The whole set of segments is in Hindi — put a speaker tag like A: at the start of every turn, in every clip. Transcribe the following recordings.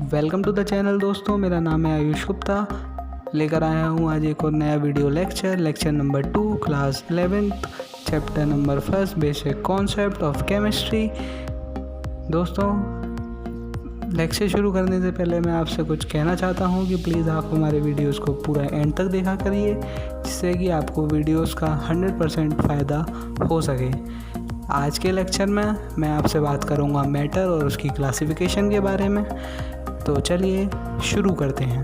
A: वेलकम टू द चैनल दोस्तों, मेरा नाम है आयुष गुप्ता। लेकर आया हूँ आज एक और नया video lecture number 2 class 11th chapter number 1 basic concept of chemistry. दोस्तों, लेक्चर शुरू करने से पहले मैं आपसे कुछ कहना चाहता हूँ कि प्लीज़ आप हमारे वीडियोस को पूरा एंड तक देखा करिए, जिससे कि आपको वीडियोस का 100% फ़ायदा हो सके। आज के लेक्चर में मैं आपसे बात करूँगा मैटर और उसकी क्लासिफिकेशन के बारे में। तो चलिए शुरू करते हैं।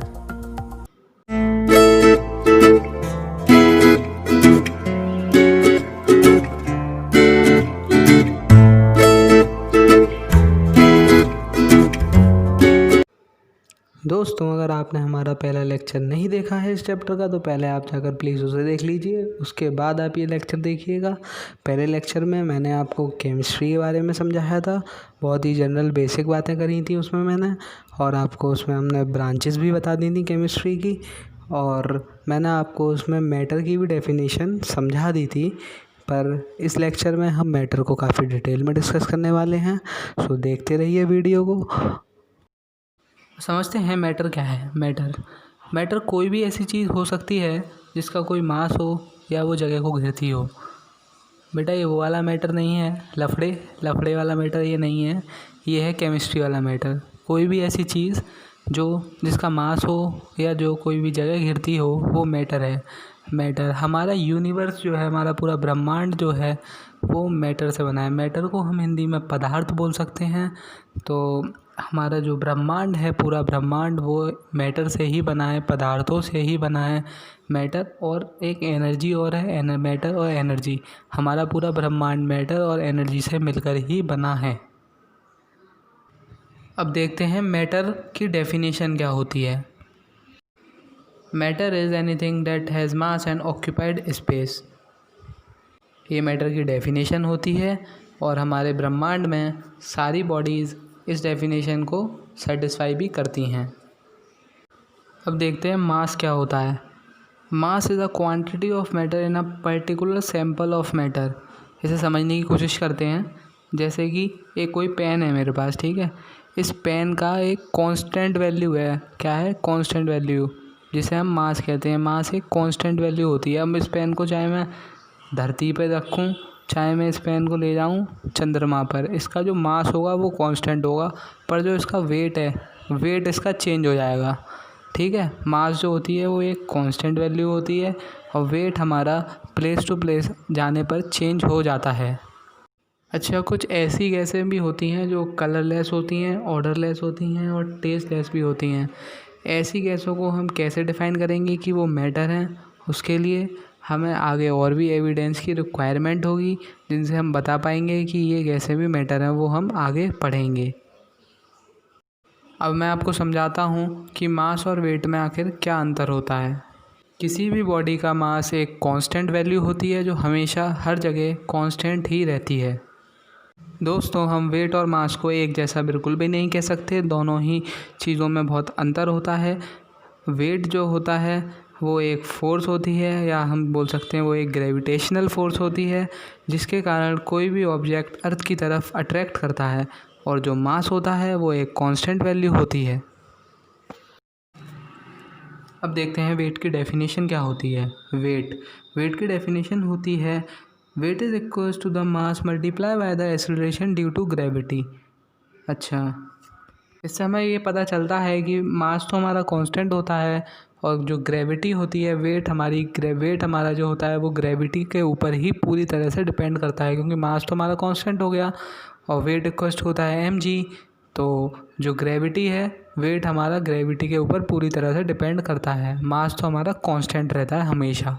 A: दोस्तों, अगर आपने हमारा पहला लेक्चर नहीं देखा है इस चैप्टर का, तो पहले आप जाकर प्लीज़ उसे देख लीजिए, उसके बाद आप ये लेक्चर देखिएगा। पहले लेक्चर में मैंने आपको केमिस्ट्री के बारे में समझाया था, बहुत ही जनरल बेसिक बातें करी थी उसमें मैंने, और आपको उसमें हमने ब्रांचेस भी बता दी थी केमिस्ट्री की, और मैंने आपको उसमें मैटर की भी डेफिनेशन समझा दी थी। पर इस लेक्चर में हम मैटर को काफ़ी डिटेल में डिस्कस करने वाले हैं, सो देखते रहिए वीडियो को। समझते हैं मैटर क्या है। मैटर कोई भी ऐसी चीज़ हो सकती है जिसका कोई मास हो या वो जगह को घेरती हो। बेटा, ये वो वाला मैटर नहीं है, लफड़े वाला मैटर ये नहीं है, ये है केमिस्ट्री वाला मैटर। कोई भी ऐसी चीज़ जिसका मास हो या जो कोई भी जगह घेरती हो, वो मैटर है। मैटर हमारा यूनिवर्स जो है, हमारा पूरा ब्रह्मांड जो है, वो मैटर से बना है। मैटर को हम हिंदी में पदार्थ बोल सकते हैं। तो हमारा जो ब्रह्मांड है, पूरा ब्रह्मांड वो मैटर से ही बना है, पदार्थों से ही बना है। मैटर और एक एनर्जी और है, मैटर और एनर्जी। हमारा पूरा ब्रह्मांड मैटर और एनर्जी से मिलकर ही बना है। अब देखते हैं मैटर की डेफिनेशन क्या होती है। Matter is anything that has mass and occupied space. ये मैटर की डेफिनेशन होती है, और हमारे ब्रह्मांड में सारी बॉडीज़ इस डेफिनेशन को सेटिस्फाई भी करती हैं। अब देखते हैं मास क्या होता है। Mass is a quantity of matter in a particular sample of matter. इसे समझने की कोशिश करते हैं। जैसे कि एक कोई पेन है मेरे पास, ठीक है। इस पेन का एक कांस्टेंट वैल्यू है। क्या है? कांस्टेंट वैल्यू, जिसे हम मास कहते हैं। मास एक कांस्टेंट वैल्यू होती है। अब इस पेन को चाहे मैं धरती पर रखूँ, चाहे मैं इस पेन को ले जाऊँ चंद्रमा पर, इसका जो मास होगा वो कांस्टेंट होगा, पर जो इसका वेट है, वेट इसका चेंज हो जाएगा। ठीक है। मास जो होती है वो एक कांस्टेंट वैल्यू होती है, और वेट हमारा प्लेस टू प्लेस जाने पर चेंज हो जाता है। अच्छा, कुछ ऐसी गैसें भी होती हैं जो कलरलेस होती हैं, ऑर्डरलेस होती हैं और टेस्टलेस भी होती हैं। ऐसी गैसों को हम कैसे डिफ़ाइन करेंगे कि वो मैटर हैं, उसके लिए हमें आगे और भी एविडेंस की रिक्वायरमेंट होगी, जिनसे हम बता पाएंगे कि ये गैसें भी मैटर हैं। वो हम आगे पढ़ेंगे। अब मैं आपको समझाता हूँ कि मास और वेट में आखिर क्या अंतर होता है। किसी भी बॉडी का मास एक कांस्टेंट वैल्यू होती है, जो हमेशा हर जगह कांस्टेंट ही रहती है। दोस्तों, हम वेट और मास को एक जैसा बिल्कुल भी नहीं कह सकते। दोनों ही चीज़ों में बहुत अंतर होता है। वेट जो होता है वो एक फ़ोर्स होती है, या हम बोल सकते हैं वो एक ग्रेविटेशनल फ़ोर्स होती है, जिसके कारण कोई भी ऑब्जेक्ट अर्थ की तरफ अट्रैक्ट करता है। और जो मास होता है वो एक कांस्टेंट वैल्यू होती है। अब देखते हैं वेट की डेफिनेशन क्या होती है। वेट की डेफिनेशन होती है, weight is equals to the mass multiply by the acceleration due to gravity. अच्छा, इससे हमें ये पता चलता है कि मास तो हमारा कांस्टेंट होता है, और जो ग्रेविटी होती है, वेट हमारा जो होता है वो ग्रेविटी के ऊपर ही पूरी तरह से डिपेंड करता है, क्योंकि मास तो हमारा कांस्टेंट हो गया और वेट इक्वल्स होता है mg। तो जो ग्रेविटी है, वेट हमारा ग्रेविटी के ऊपर पूरी तरह से डिपेंड करता है। मास तो हमारा कांस्टेंट रहता है हमेशा।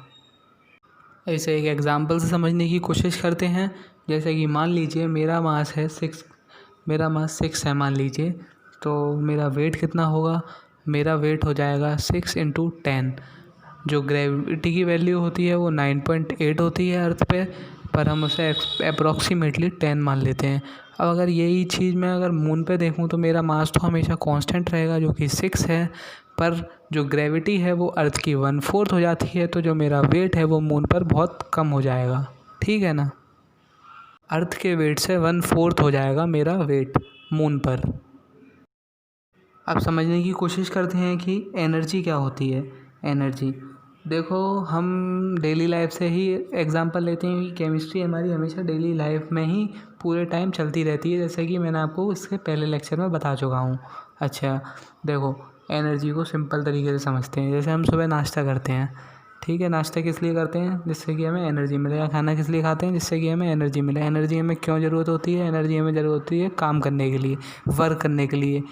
A: ऐसे एक एग्जांपल से समझने की कोशिश करते हैं। जैसे कि मान लीजिए मेरा मास 6 है, मान लीजिए। तो मेरा वेट कितना होगा? मेरा वेट हो जाएगा 6 × 10। जो ग्रेविटी की वैल्यू होती है वो 9.8 होती है अर्थ पे, पर हम उसे अप्रॉक्सीमेटली 10 मान लेते हैं। अब अगर यही चीज़ मैं अगर मून पे देखूँ, तो मेरा मास तो हमेशा कांस्टेंट रहेगा, जो कि 6 है, पर जो ग्रेविटी है वो अर्थ की 1/4 हो जाती है। तो जो मेरा वेट है वो मून पर बहुत कम हो जाएगा। ठीक है ना? अर्थ के वेट से 1/4 हो जाएगा मेरा वेट मून पर। अब समझने की कोशिश करते हैं कि एनर्जी क्या होती है। एनर्जी देखो, हम डेली लाइफ से ही एग्जांपल लेते हैं कि केमिस्ट्री हमारी हमेशा डेली लाइफ में ही पूरे टाइम चलती रहती है, जैसे कि मैंने आपको इसके पहले लेक्चर में बता चुका हूँ। अच्छा देखो, एनर्जी को सिंपल तरीके से समझते हैं। जैसे हम सुबह नाश्ता करते हैं, ठीक है, नाश्ता किस लिए करते हैं? जिससे कि हमें एनर्जी मिले। या खाना किस लिए खाते हैं? जिससे कि हमें एनर्जी मिले। एनर्जी हमें क्यों ज़रूरत होती है? एनर्जी हमें ज़रूरत होती है काम करने के लिए, वर्क करने के लिए।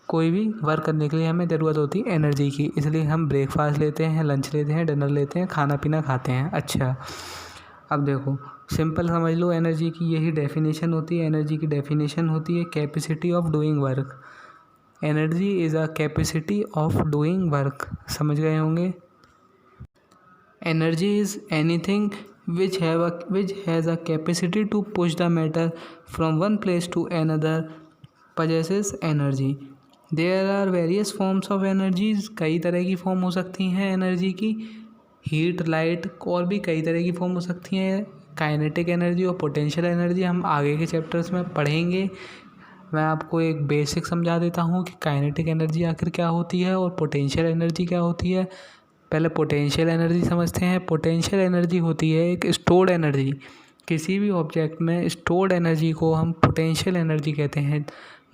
A: कोई भी वर्क करने के लिए हमें ज़रूरत होती है एनर्जी की, इसलिए हम ब्रेकफास्ट लेते हैं, लंच लेते हैं, डिनर लेते हैं, खाना पीना खाते हैं। अच्छा अब देखो, सिंपल समझ लो, एनर्जी की यही डेफिनेशन होती है। एनर्जी की डेफिनेशन होती है capacity of doing work. Energy is a capacity of doing work. समझ गए होंगे। Energy is anything which has a capacity to push the matter from one place to another possesses energy. There are various forms of energies. कई तरह की फॉर्म हो सकती हैं एनर्जी की। हीट, लाइट और भी कई तरह की फॉर्म हो सकती हैं। काइनेटिक एनर्जी और पोटेंशियल एनर्जी हम आगे के चैप्टर्स में पढ़ेंगे। मैं आपको एक बेसिक समझा देता हूँ कि काइनेटिक एनर्जी आखिर क्या होती है और पोटेंशियल एनर्जी क्या होती है। पहले पोटेंशियल एनर्जी समझते हैं। पोटेंशियल एनर्जी होती है एक स्टोर्ड एनर्जी। किसी भी ऑब्जेक्ट में स्टोर्ड एनर्जी को हम पोटेंशियल एनर्जी कहते हैं।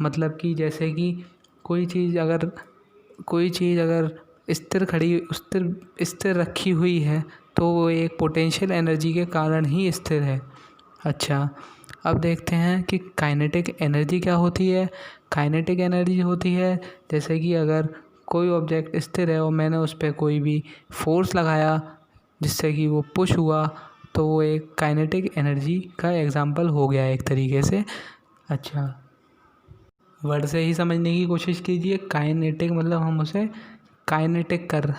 A: मतलब कि जैसे कि कोई चीज़ अगर स्थिर रखी हुई है तो वो एक पोटेंशियल एनर्जी के कारण ही स्थिर है। अच्छा अब देखते हैं कि काइनेटिक एनर्जी क्या होती है। काइनेटिक एनर्जी होती है जैसे कि अगर कोई ऑब्जेक्ट स्थिर है और मैंने उस पर कोई भी फोर्स लगाया जिससे कि वो पुश हुआ, तो वो एक काइनेटिक एनर्जी का एग्जांपल हो गया एक तरीके से। अच्छा वर्ड से ही समझने की कोशिश कीजिए। काइनेटिक मतलब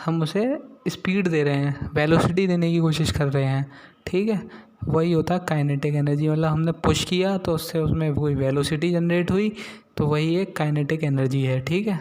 A: हम उसे स्पीड दे रहे हैं, वेलोसिटी देने की कोशिश कर रहे हैं, ठीक है। वही होता है काइनेटिक एनर्जी। मतलब हमने पुश किया तो उससे उसमें कोई वेलोसिटी जनरेट हुई, तो वही एक काइनेटिक एनर्जी है, ठीक है।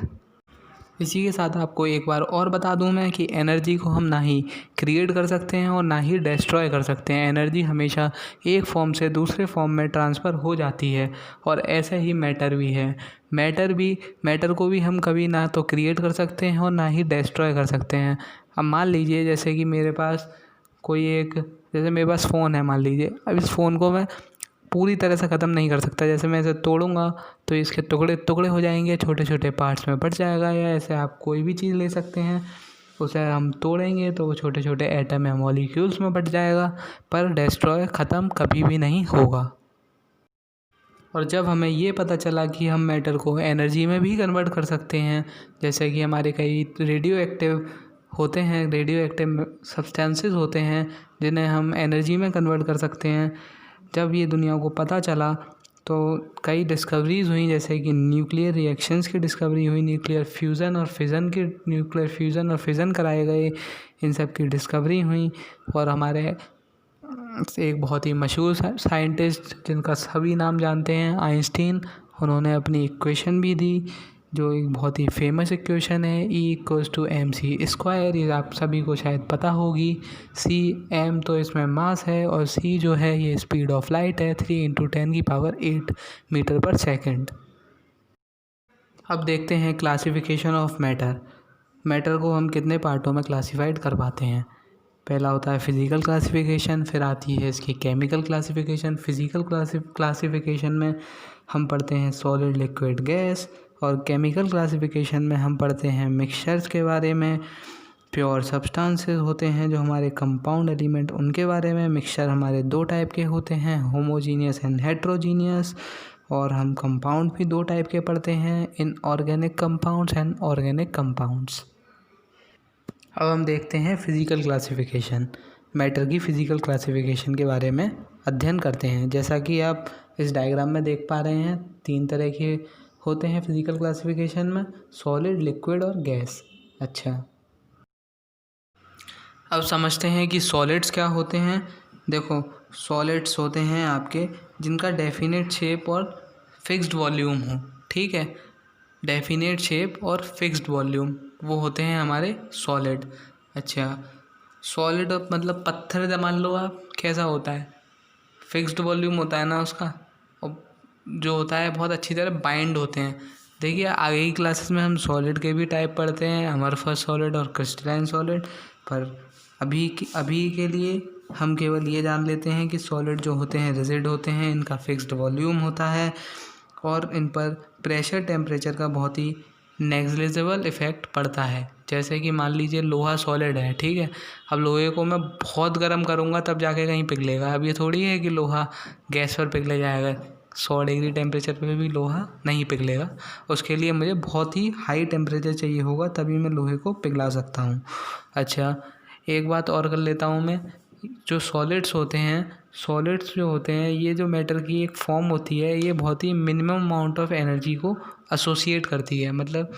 A: इसी के साथ आपको एक बार और बता दूं मैं कि एनर्जी को हम ना ही क्रिएट कर सकते हैं और ना ही डिस्ट्रॉय कर सकते हैं। एनर्जी हमेशा एक फॉर्म से दूसरे फॉर्म में ट्रांसफ़र हो जाती है। और ऐसे ही मैटर भी है। मैटर को भी हम कभी ना तो क्रिएट कर सकते हैं और ना ही डिस्ट्रॉय कर सकते हैं। अब मान लीजिए जैसे मेरे पास फ़ोन है, मान लीजिए। अब इस फ़ोन को मैं पूरी तरह से ख़त्म नहीं कर सकता। जैसे मैं इसे तोड़ूंगा तो इसके टुकड़े टुकड़े हो जाएंगे, छोटे छोटे पार्ट्स में बट जाएगा। या ऐसे आप कोई भी चीज़ ले सकते हैं, उसे हम तोड़ेंगे तो वो छोटे छोटे एटम या मॉलिक्यूल्स में बट जाएगा, पर डिस्ट्रॉय ख़त्म कभी भी नहीं होगा। और जब हमें ये पता चला कि हम मैटर को एनर्जी में भी कन्वर्ट कर सकते हैं, जैसे कि हमारे कई रेडियो एक्टिव सब्सटेंसेस होते हैं जिन्हें हम एनर्जी में कन्वर्ट कर सकते हैं। जब ये दुनिया को पता चला तो कई डिस्कवरीज़ हुई, जैसे कि न्यूक्लियर रिएक्शंस की डिस्कवरी हुई, न्यूक्लियर फ्यूज़न और फिज़न कराए गए, इन सब की डिस्कवरी हुई। और हमारे एक बहुत ही मशहूर साइंटिस्ट जिनका सभी नाम जानते हैं, आइंस्टीन, उन्होंने अपनी इक्वेशन भी दी, जो एक बहुत ही फेमस इक्वेशन है, E=mc²। ये आप सभी को शायद पता होगी। m तो इसमें मास है और c जो है ये स्पीड ऑफ लाइट है, 3 × 10⁸ मीटर पर सेकेंड। अब देखते हैं क्लासिफिकेशन ऑफ मैटर को हम कितने पार्टों में क्लासीफाइड कर पाते हैं। पहला होता है फिज़िकल क्लासिफिकेशन, फिर आती है इसकी केमिकल क्लासिफिकेशन। फिज़िकल क्लासिफिकेशन में हम पढ़ते हैं सॉलिड, लिक्विड, गैस। और केमिकल क्लासिफिकेशन में हम पढ़ते हैं मिक्सचर्स के बारे में, प्योर सब्सटेंसेस होते हैं जो हमारे कंपाउंड एलिमेंट, उनके बारे में। मिक्सचर हमारे 2 टाइप के होते हैं, होमोजीनियस एंड हेट्रोजीनियस। और हम कंपाउंड भी 2 टाइप के पढ़ते हैं, inorganic compounds and organic compounds. अब हम देखते हैं फिज़िकल क्लासिफिकेशन। मैटर की फ़िज़िकल क्लासिफिकेशन के बारे में अध्ययन करते हैं। जैसा कि आप इस डायग्राम में देख पा रहे हैं, 3 तरह के होते हैं फिज़िकल क्लासिफिकेशन में, सॉलिड, लिक्विड और गैस। अच्छा अब समझते हैं कि सॉलिड्स क्या होते हैं। देखो, सॉलिड्स होते हैं आपके जिनका डेफिनेट शेप और फिक्स्ड वॉल्यूम हो, ठीक है। डेफिनेट शेप और फिक्स्ड वॉल्यूम, वो होते हैं हमारे सॉलिड। अच्छा, सॉलिड मतलब पत्थर मान लो आप, कैसा होता है, फिक्स्ड वॉल्यूम होता है ना उसका, और जो होता है बहुत अच्छी तरह बाइंड होते हैं। देखिए आगे की क्लासेस में हम सॉलिड के भी टाइप पढ़ते हैं, अमरफस सॉलिड और क्रिस्टलाइन सॉलिड। पर अभी के लिए हम केवल ये जान लेते हैं कि सॉलिड जो होते हैं रिजिड होते हैं, इनका फिक्स्ड वॉल्यूम होता है और इन पर प्रेशर टेम्परेचर का बहुत ही नेग्लिजिबल इफ़ेक्ट पड़ता है। जैसे कि मान लीजिए लोहा सॉलिड है, ठीक है। अब लोहे को मैं बहुत गर्म करूँगा तब जाके कहीं पिघलेगा। अब ये थोड़ी है कि लोहा गैस पर पिघले जाएगा, 100 डिग्री टेम्परेचर पे भी लोहा नहीं पिघलेगा। उसके लिए मुझे बहुत ही हाई टेम्परेचर चाहिए होगा, तभी मैं लोहे को पिघला सकता हूँ। अच्छा, एक बात और कर लेता हूँ मैं, जो सॉलिड्स होते हैं, सॉलिड्स जो होते हैं, ये जो मैटर की एक फॉर्म होती है, ये बहुत ही मिनिमम अमाउंट ऑफ एनर्जी को एसोसिएट करती है। मतलब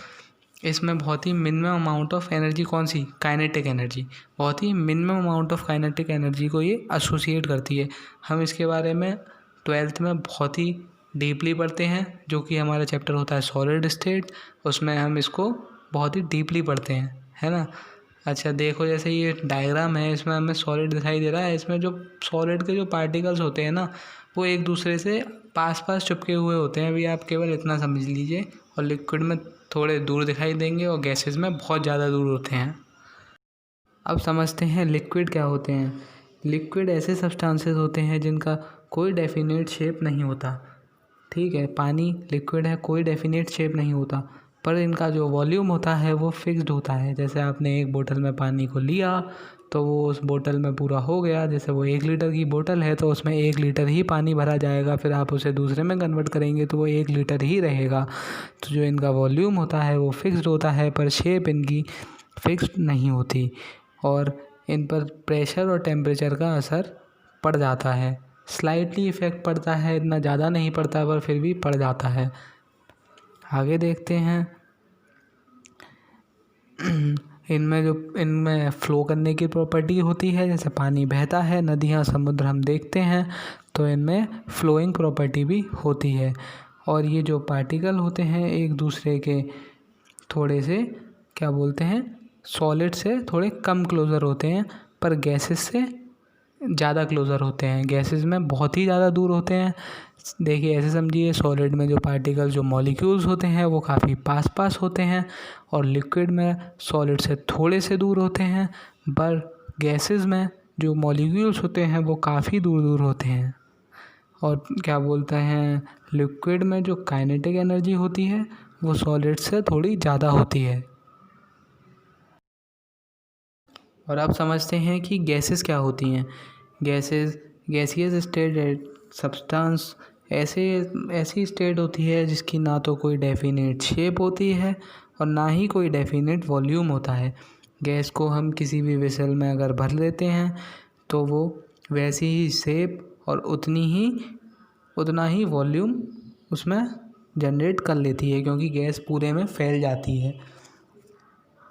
A: इसमें बहुत ही मिनिमम अमाउंट ऑफ एनर्जी, कौन सी, काइनेटिक एनर्जी, बहुत ही minimum amount of kinetic energy को ये एसोसिएट करती है। हम इसके बारे में 12th में बहुत ही डीपली पढ़ते हैं, जो कि हमारा चैप्टर होता है सॉलिड स्टेट, उसमें हम इसको बहुत ही डीपली पढ़ते हैं, है ना। अच्छा देखो, जैसे ये डायग्राम है, इसमें हमें सॉलिड दिखाई दे रहा है। इसमें जो सॉलिड के जो पार्टिकल्स होते हैं ना, वो एक दूसरे से पास पास चिपके हुए होते हैं। अभी आप केवल इतना समझ लीजिए। और लिक्विड में थोड़े दूर दिखाई देंगे और गैसेस में बहुत ज़्यादा दूर होते हैं। अब समझते हैं लिक्विड क्या होते हैं। लिक्विड ऐसे सब्सटेंसेस होते हैं जिनका कोई डेफिनेट शेप नहीं होता, ठीक है। पानी लिक्विड है, कोई डेफिनेट शेप नहीं होता, पर इनका जो वॉल्यूम होता है वो फिक्स्ड होता है। जैसे आपने एक बोतल में पानी को लिया तो वो उस बोतल में पूरा हो गया। जैसे वो 1 लीटर की बोतल है तो उसमें 1 लीटर ही पानी भरा जाएगा, फिर आप उसे दूसरे में कन्वर्ट करेंगे तो वो 1 लीटर ही रहेगा। तो जो इनका वॉल्यूम होता है वो फिक्स्ड होता है, पर शेप इनकी फिक्स्ड नहीं होती और इन पर प्रेशर और टेम्परेचर का असर पड़ जाता है। स्लाइटली इफ़ेक्ट पड़ता है, इतना ज़्यादा नहीं पड़ता पर फिर भी पड़ जाता है। आगे देखते हैं। इनमें फ़्लो करने की प्रॉपर्टी होती है। जैसे पानी बहता है, नदियाँ, समुद्र हम देखते हैं, तो इनमें फ्लोइंग प्रॉपर्टी भी होती है। और ये जो पार्टिकल होते हैं एक दूसरे के थोड़े से, क्या बोलते हैं, सॉलिड से थोड़े कम क्लोज़र होते हैं, पर गैसेस से ज़्यादा क्लोज़र होते हैं। गैसेस में बहुत ही ज़्यादा दूर होते हैं। देखिए ऐसे समझिए, सॉलिड में जो पार्टिकल, जो मॉलिक्यूल्स होते हैं वो काफ़ी पास पास होते हैं और लिक्विड में सॉलिड से थोड़े से दूर होते हैं, पर गैसेस में जो मॉलिक्यूल्स होते हैं वो काफ़ी दूर दूर होते हैं। और क्या बोलते हैं, लिक्विड में जो काइनेटिक एनर्जी होती है वो सॉलिड से थोड़ी ज़्यादा होती है। और अब समझते हैं कि गैसेस क्या होती हैं। गैसियस स्टेट सब्सटेंस ऐसी स्टेट होती है जिसकी ना तो कोई डेफिनेट शेप होती है और ना ही कोई डेफिनेट वॉल्यूम होता है। गैस को हम किसी भी वेसल में अगर भर लेते हैं तो वो वैसी ही शेप और उतना ही वॉल्यूम उसमें जनरेट कर लेती है, क्योंकि गैस पूरे में फैल जाती है।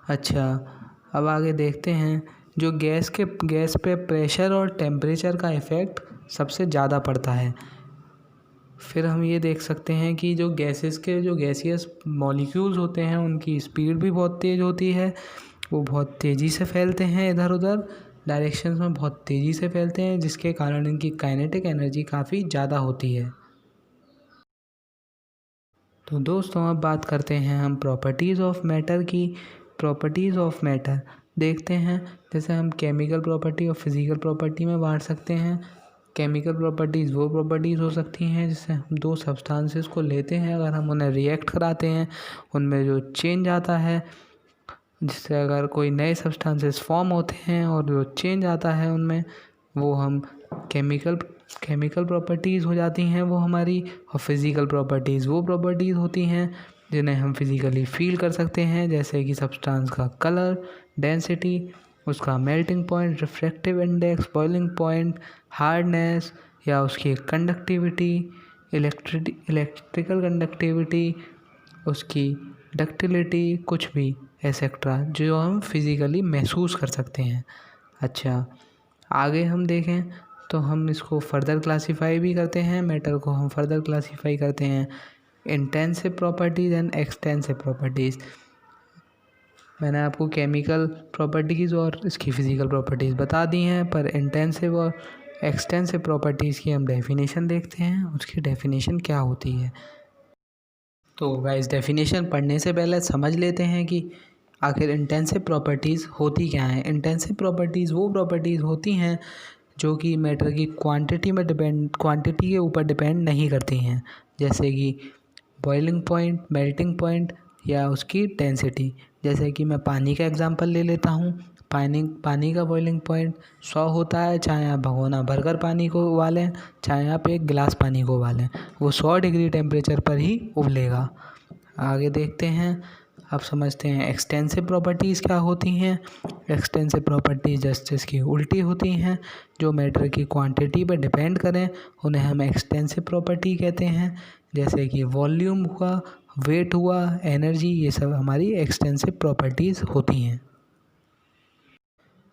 A: अच्छा, अब आगे देखते हैं। जो गैस पे प्रेशर और टेम्परेचर का इफ़ेक्ट सबसे ज़्यादा पड़ता है। फिर हम ये देख सकते हैं कि जो गैसियस मॉलिक्यूल्स होते हैं उनकी स्पीड भी बहुत तेज़ होती है। वो बहुत तेज़ी से फैलते हैं, इधर उधर डायरेक्शंस में बहुत तेज़ी से फैलते हैं, जिसके कारण इनकी काइनेटिक एनर्जी काफ़ी ज़्यादा होती है। तो दोस्तों अब बात करते हैं हम प्रॉपर्टीज़ ऑफ मैटर की। प्रॉपर्टीज़ ऑफ मैटर देखते हैं। जैसे हम केमिकल प्रॉपर्टी और फिज़िकल प्रॉपर्टी में बांट सकते हैं। केमिकल प्रॉपर्टीज़ वो प्रॉपर्टीज़ हो सकती हैं जिससे हम दो सब्सटेंसेस को लेते हैं, अगर हम उन्हें रिएक्ट कराते हैं उनमें जो चेंज आता है, जिससे अगर कोई नए सब्सटेंसेस फॉर्म होते हैं और जो चेंज आता है उनमें, वो हम केमिकल प्रॉपर्टीज़ हो जाती हैं वो हमारी। और फिज़िकल प्रॉपर्टीज़ वो प्रॉपर्टीज़ होती हैं जिन्हें हम फिज़िकली फील कर सकते हैं, जैसे कि सब्सटेंस का कलर, डेंसिटी, उसका melting point, refractive index, boiling point, hardness, या उसकी कंडक्टिविटी, इलेक्ट्रिकल कंडक्टिविटी, उसकी डक्टिलिटी, कुछ भी एक्सेट्रा, जो हम फिज़िकली महसूस कर सकते हैं। अच्छा, आगे हम देखें तो हम इसको फर्दर क्लासीफाई भी करते हैं। मैटर को हम फर्दर क्लासीफाई करते हैं intensive properties and extensive properties. मैंने आपको केमिकल प्रॉपर्टीज़ और इसकी फ़िज़िकल प्रॉपर्टीज़ बता दी हैं, पर इंटेंसिव और एक्सटेंसिव प्रॉपर्टीज़ की हम डेफिनेशन देखते हैं। उसकी डेफिनेशन क्या होती है। तो गाइस डेफिनेशन पढ़ने से पहले समझ लेते हैं कि आखिर इंटेंसिव प्रॉपर्टीज़ होती क्या हैं। इंटेंसिव प्रॉपर्टीज़ वो प्रॉपर्टीज़ होती हैं जो कि मैटर की क्वांटिटी के ऊपर डिपेंड नहीं करती हैं, जैसे कि बॉइलिंग पॉइंट, मेल्टिंग पॉइंट या उसकी डेंसिटी। जैसे कि मैं पानी का एग्जांपल ले लेता हूँ। पानी का बॉइलिंग पॉइंट 100 होता है, चाहे आप भगोना भरकर पानी को उबालें, चाहे आप एक गिलास पानी को उबालें, वो 100 डिग्री टेम्परेचर पर ही उबलेगा। आगे देखते हैं, अब समझते हैं एक्सटेंसिव प्रॉपर्टीज़ क्या होती हैं। एक्सटेंसिव प्रॉपर्टीज़ जस्ट इसकी उल्टी होती हैं, जो मैटर की क्वांटिटी पर डिपेंड करें उन्हें हम एक्सटेंसिव प्रॉपर्टी कहते हैं। जैसे कि वॉल्यूम हुआ, वेट हुआ, एनर्जी, ये सब हमारी एक्सटेंसिव प्रॉपर्टीज़ होती हैं।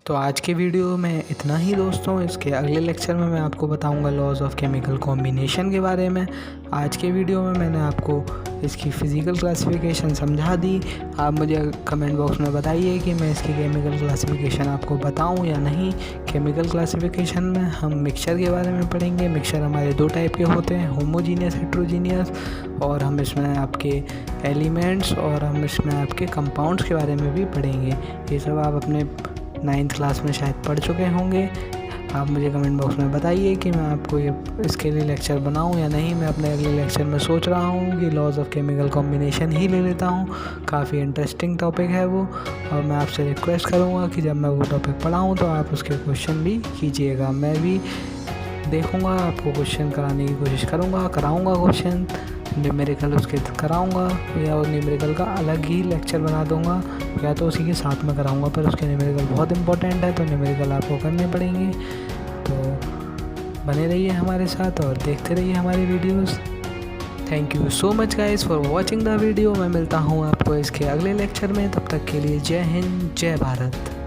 A: तो आज के वीडियो में इतना ही दोस्तों। इसके अगले लेक्चर में मैं आपको बताऊंगा लॉज ऑफ केमिकल कॉम्बिनेशन के बारे में। आज के वीडियो में मैंने आपको इसकी फ़िज़िकल क्लासिफिकेशन समझा दी। आप मुझे कमेंट बॉक्स में बताइए कि मैं इसकी केमिकल क्लासिफिकेशन आपको बताऊं या नहीं। केमिकल क्लासिफिकेशन में हम मिक्सचर के बारे में पढ़ेंगे। मिक्सचर हमारे 2 टाइप के होते हैं, होमोजीनियस, हेट्रोजीनियस। और हम इसमें आपके एलिमेंट्स और हम इसमें आपके कंपाउंड्स के बारे में भी पढ़ेंगे। ये सब आप अपने 9th क्लास में शायद पढ़ चुके होंगे। आप मुझे कमेंट बॉक्स में बताइए कि मैं आपको इसके लिए लेक्चर बनाऊं या नहीं। मैं अपने अगले लेक्चर में सोच रहा हूं कि लॉज ऑफ केमिकल कॉम्बिनेशन ही ले लेता हूं। काफ़ी इंटरेस्टिंग टॉपिक है वो, और मैं आपसे रिक्वेस्ट करूंगा कि जब मैं वो टॉपिक पढ़ाऊं तो आप उसके क्वेश्चन भी कीजिएगा। मैं भी देखूंगा, आपको क्वेश्चन कराने की कोशिश कराऊंगा क्वेश्चन न्यूमेरिकल उसके कराऊंगा, या वो न्यूमेरिकल का अलग ही लेक्चर बना दूंगा, या तो उसी के साथ में कराऊंगा। पर उसके न्यूमेरिकल बहुत इंपॉर्टेंट है, तो न्यूमेरिकल आपको करने पड़ेंगे। तो बने रहिए हमारे साथ और देखते रहिए हमारी videos. Thank you so much guys for watching the video. मैं मिलता हूँ आपको इसके अगले लेक्चर में। तब तक के लिए जय हिंद, जय भारत।